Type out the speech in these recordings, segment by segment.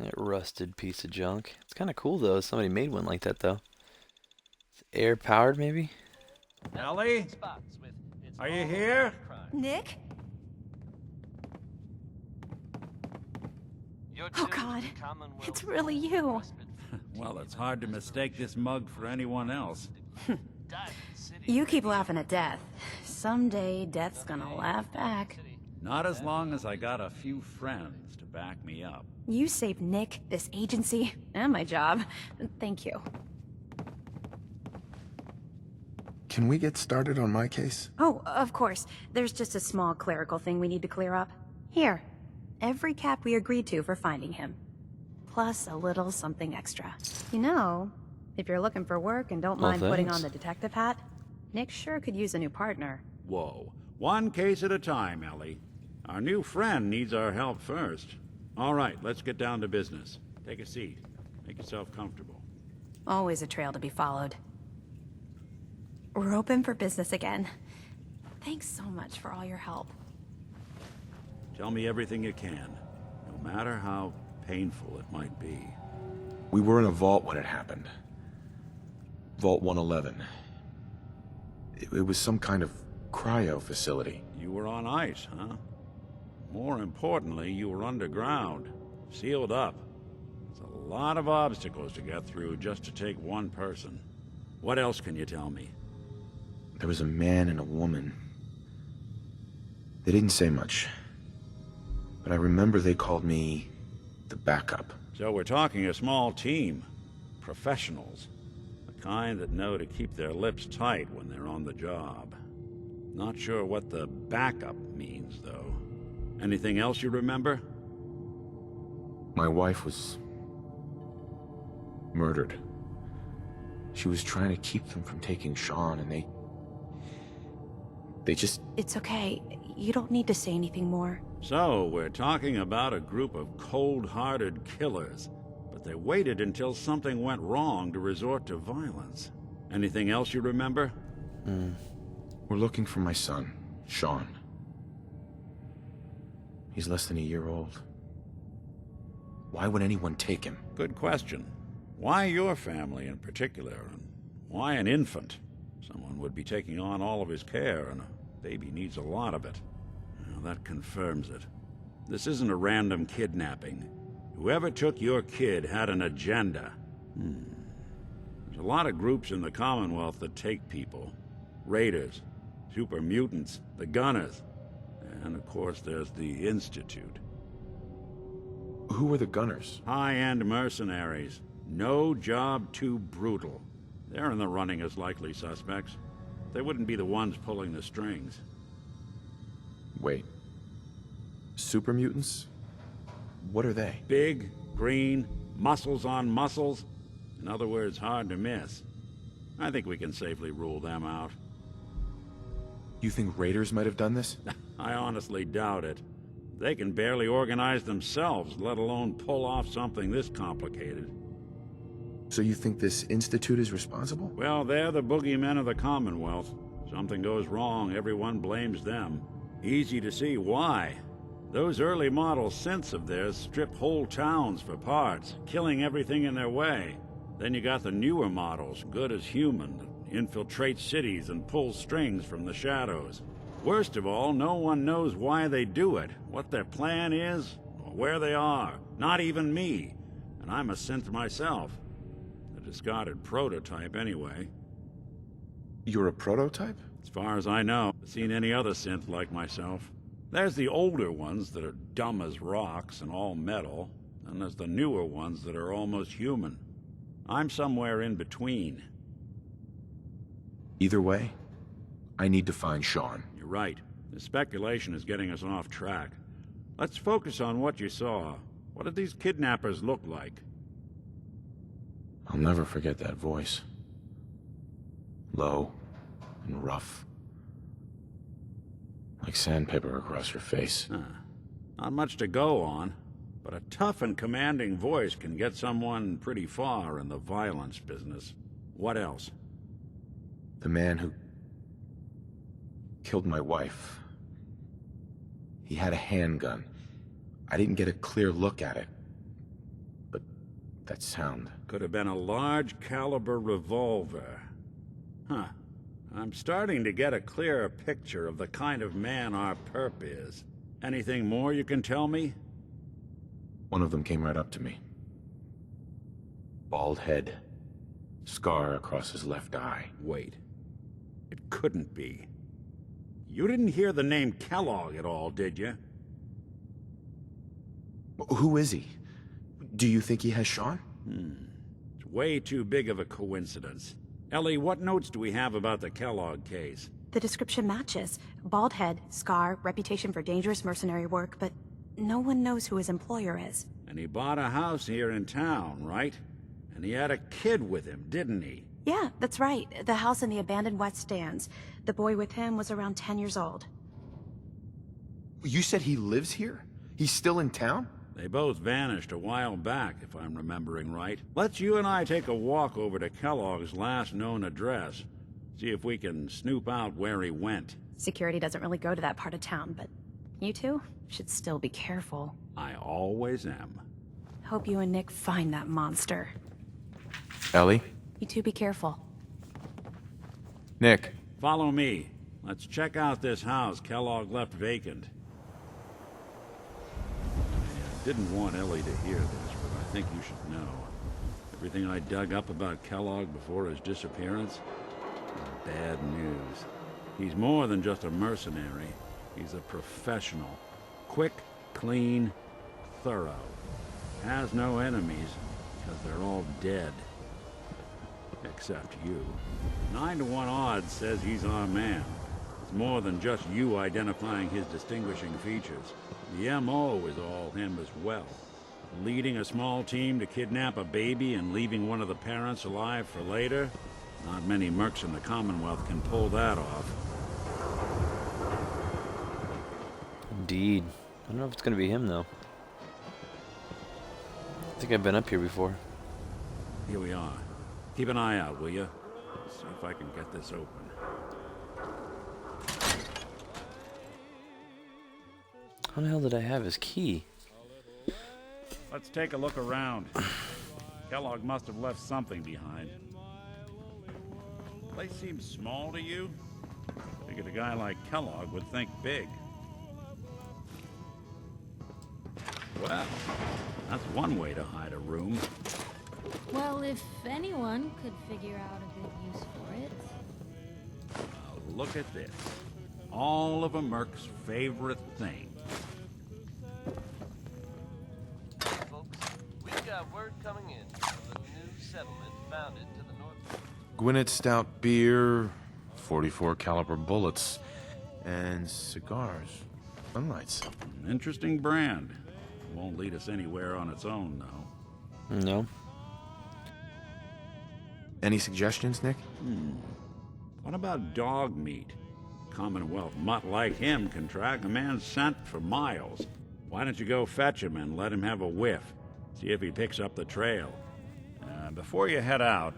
That rusted piece of junk. It's kind of cool though. Somebody made one like that though. It's air powered maybe? Ellie? Are you here? Nick? Oh God, it's really you. Well, it's hard to mistake this mug for anyone else. You keep laughing at death. Someday, death's gonna laugh back. Not as long as I got a few friends to back me up. You saved Nick, this agency, and my job. Thank you. Can we get started on my case? Oh, of course. There's just a small clerical thing we need to clear up. Here. Every cap we agreed to for finding him. Plus a little something extra. You know, if you're looking for work and don't mind putting on the detective hat, Nick sure could use a new partner. Whoa. One case at a time, Ellie. Our new friend needs our help first. All right, let's get down to business. Take a seat. Make yourself comfortable. Always a trail to be followed. We're open for business again. Thanks so much for all your help. Tell me everything you can, no matter how painful it might be. We were in a vault when it happened. Vault 111. It was some kind of cryo facility. You were on ice, huh? More importantly, you were underground, sealed up. It's a lot of obstacles to get through just to take one person. What else can you tell me? There was a man and a woman. They didn't say much. But I remember they called me the backup. So we're talking a small team. Professionals. The kind that know to keep their lips tight when they're on the job. Not sure what the backup means, though. Anything else you remember? My wife was murdered. She was trying to keep them from taking Sean, and they just... It's okay. You don't need to say anything more. So, we're talking about a group of cold-hearted killers, but they waited until something went wrong to resort to violence. Anything else you remember? We're looking for my son, Sean. He's less than a year old. Why would anyone take him? Good question. Why your family in particular, and why an infant? Someone would be taking on all of his care, and a baby needs a lot of it. Well, that confirms it. This isn't a random kidnapping. Whoever took your kid had an agenda. There's a lot of groups in the Commonwealth that take people. Raiders, super mutants, the Gunners, and of course there's the Institute. Who were the Gunners? High-end mercenaries. No job too brutal. They're in the running as likely suspects. They wouldn't be the ones pulling the strings. Wait. Super mutants? What are they? Big, green, muscles on muscles. In other words, hard to miss. I think we can safely rule them out. You think raiders might have done this? I honestly doubt it. They can barely organize themselves, let alone pull off something this complicated. So you think this Institute is responsible? Well, they're the boogeymen of the Commonwealth. Something goes wrong, everyone blames them. Easy to see why. Those early model synths of theirs strip whole towns for parts, killing everything in their way. Then you got the newer models, good as human, that infiltrate cities and pull strings from the shadows. Worst of all, no one knows why they do it, what their plan is, or where they are. Not even me. And I'm a synth myself. A discarded prototype, anyway. You're a prototype? As far as I know, I've seen any other synth like myself. There's the older ones that are dumb as rocks and all metal, and there's the newer ones that are almost human. I'm somewhere in between. Either way, I need to find Sean. You're right. The speculation is getting us off track. Let's focus on what you saw. What did these kidnappers look like? I'll never forget that voice. Low and rough. Like sandpaper across your face. Not much to go on, but a tough and commanding voice can get someone pretty far in the violence business. What else? The man who killed my wife. He had a handgun. I didn't get a clear look at it. that sound? Could have been a large caliber revolver. Huh. I'm starting to get a clearer picture of the kind of man our perp is. Anything more you can tell me? One of them came right up to me. Bald head. Scar across his left eye. Wait. It couldn't be. You didn't hear the name Kellogg at all, did you? Who is he? Do you think he has Sean? It's way too big of a coincidence. Ellie, what notes do we have about the Kellogg case? The description matches. Bald head, scar, reputation for dangerous mercenary work, but no one knows who his employer is. And he bought a house here in town, right? And he had a kid with him, didn't he? Yeah, that's right. The house in the abandoned West Stands. The boy with him was around 10 years old. You said he lives here? He's still in town? They both vanished a while back, if I'm remembering right. Let's you and I take a walk over to Kellogg's last known address. See if we can snoop out where he went. Security doesn't really go to that part of town, but you two should still be careful. I always am. Hope you and Nick find that monster. Ellie? You two be careful. Nick? Follow me. Let's check out this house Kellogg left vacant. I didn't want Ellie to hear this, but I think you should know. Everything I dug up about Kellogg before his disappearance is bad news. He's more than just a mercenary. He's a professional. Quick, clean, thorough. Has no enemies, because they're all dead. Except you. 9 to 1 odds says he's our man. It's more than just you identifying his distinguishing features. The M.O. is all him as well. Leading a small team to kidnap a baby and leaving one of the parents alive for later? Not many mercs in the Commonwealth can pull that off. Indeed. I don't know if it's gonna be him though. I think I've been up here before. Here we are. Keep an eye out, will you? See if I can get this open. How the hell did I have his key? Let's take a look around. Kellogg must have left something behind. The place seems small to you? Figured a guy like Kellogg would think big. Well, that's one way to hide a room. Well, if anyone could figure out a good use for it. Now look at this. All of a merc's favorite thing. Folks, we've got word coming in of a new settlement founded to the north. Gwinnett Stout beer, 44 caliber bullets, and cigars. Sunlights. Interesting brand. Won't lead us anywhere on its own, though. No. Any suggestions, Nick? What about dog meat? Commonwealth mutt like him can track a man's scent for miles. Why don't you go fetch him and let him have a whiff? See if he picks up the trail. Before you head out,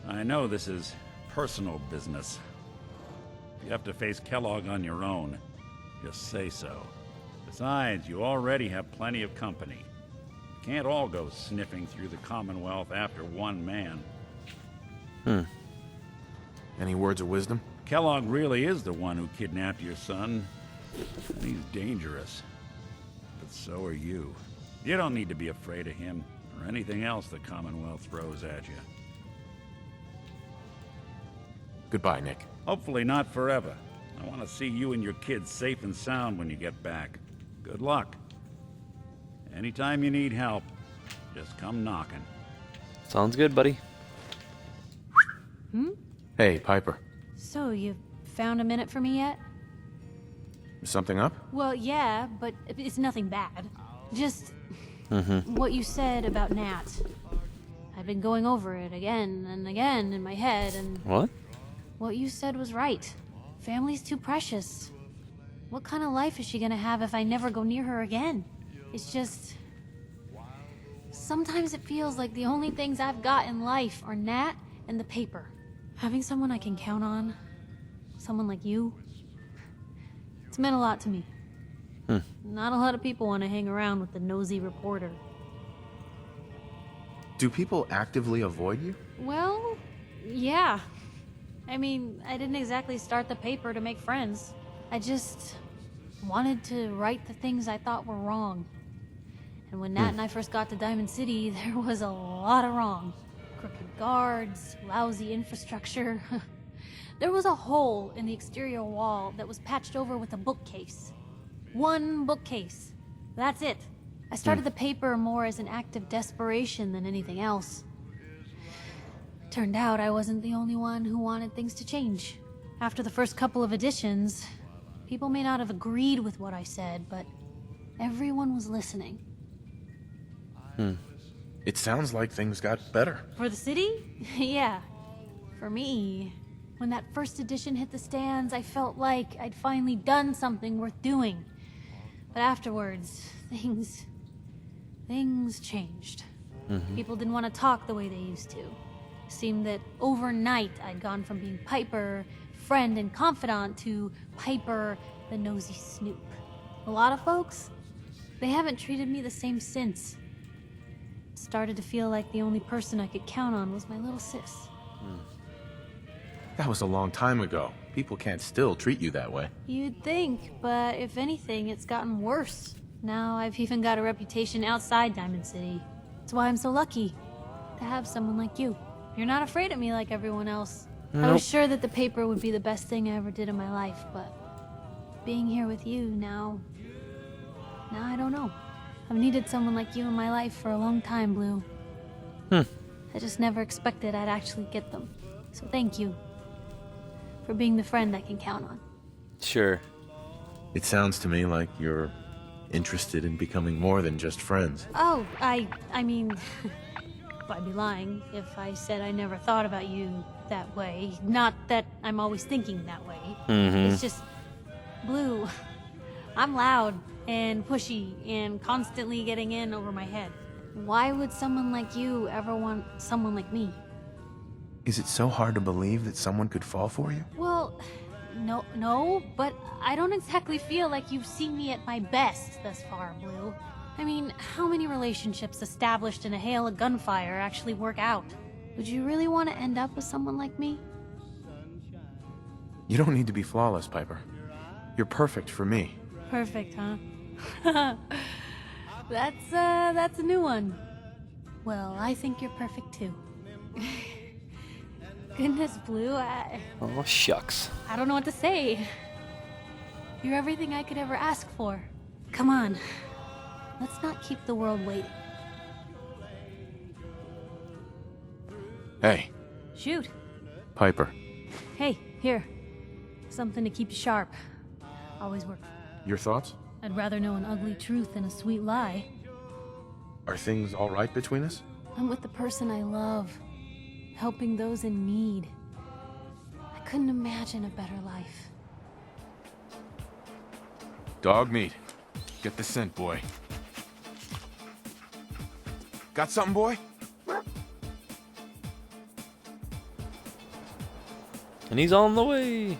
I know this is personal business. If you have to face Kellogg on your own, just say so. Besides, you already have plenty of company. You can't all go sniffing through the Commonwealth after one man. Any words of wisdom? Kellogg really is the one who kidnapped your son, and he's dangerous. But so are you. You don't need to be afraid of him, or anything else the Commonwealth throws at you. Goodbye, Nick. Hopefully not forever. I want to see you and your kids safe and sound when you get back. Good luck. Anytime you need help, just come knocking. Sounds good, buddy. Hey, Piper. So, you found a minute for me yet? Something up? Well, yeah, but it's nothing bad. Just what you said about Nat. I've been going over it again and again in my head, and What? what you said was right. Family's too precious. What kind of life is she gonna have if I never go near her again? It's just... Sometimes it feels like the only things I've got in life are Nat and the paper. Having someone I can count on, someone like you, it's meant a lot to me. Not a lot of people want to hang around with the nosy reporter. Do people actively avoid you? Well, yeah. I mean, I didn't exactly start the paper to make friends. I just wanted to right the things I thought were wrong. And when Nat and I first got to Diamond City, there was a lot of wrong. Crooked guards, lousy infrastructure. There was a hole in the exterior wall that was patched over with a bookcase. One bookcase. That's it. I started the paper more as an act of desperation than anything else. Turned out I wasn't the only one who wanted things to change. After the first couple of editions, people may not have agreed with what I said, but everyone was listening. It sounds like things got better. For the city? Yeah. For me, when that first edition hit the stands, I felt like I'd finally done something worth doing. But afterwards, things changed. People didn't want to talk the way they used to. Seemed that overnight I'd gone from being Piper, friend and confidant, to Piper, the nosy snoop. A lot of folks, they haven't treated me the same since. Started to feel like the only person I could count on was my little sis. That was a long time ago. People can't still treat you that way. You'd think, but if anything, it's gotten worse. Now I've even got a reputation outside Diamond City. That's why I'm so lucky to have someone like you. You're not afraid of me like everyone else. I was sure that the paper would be the best thing I ever did in my life, but being here with you now I don't know. I've needed someone like you in my life for a long time, Blue. I just never expected I'd actually get them. So thank you for being the friend I can count on. Sure. It sounds to me like you're interested in becoming more than just friends. Oh, I mean, I'd be lying if I said I never thought about you that way. Not that I'm always thinking that way. It's just, Blue, I'm loud and pushy and constantly getting in over my head. Why would someone like you ever want someone like me? Is it so hard to believe that someone could fall for you? Well, no, but I don't exactly feel like you've seen me at my best thus far, Blue. I mean, how many relationships established in a hail of gunfire actually work out? Would you really want to end up with someone like me? You don't need to be flawless, Piper. You're perfect for me. Perfect, huh? That's a new one. Well, I think you're perfect too. Goodness, Blue, Oh, shucks. I don't know what to say. You're everything I could ever ask for. Come on, let's not keep the world waiting. Hey, Shoot. Piper. Hey, here. Something to keep you sharp. Always work. Your thoughts? I'd rather know an ugly truth than a sweet lie. Are things all right between us? I'm with the person I love, helping those in need. I couldn't imagine a better life. Dog meat. Get the scent, boy. Got something, boy? And he's on the way.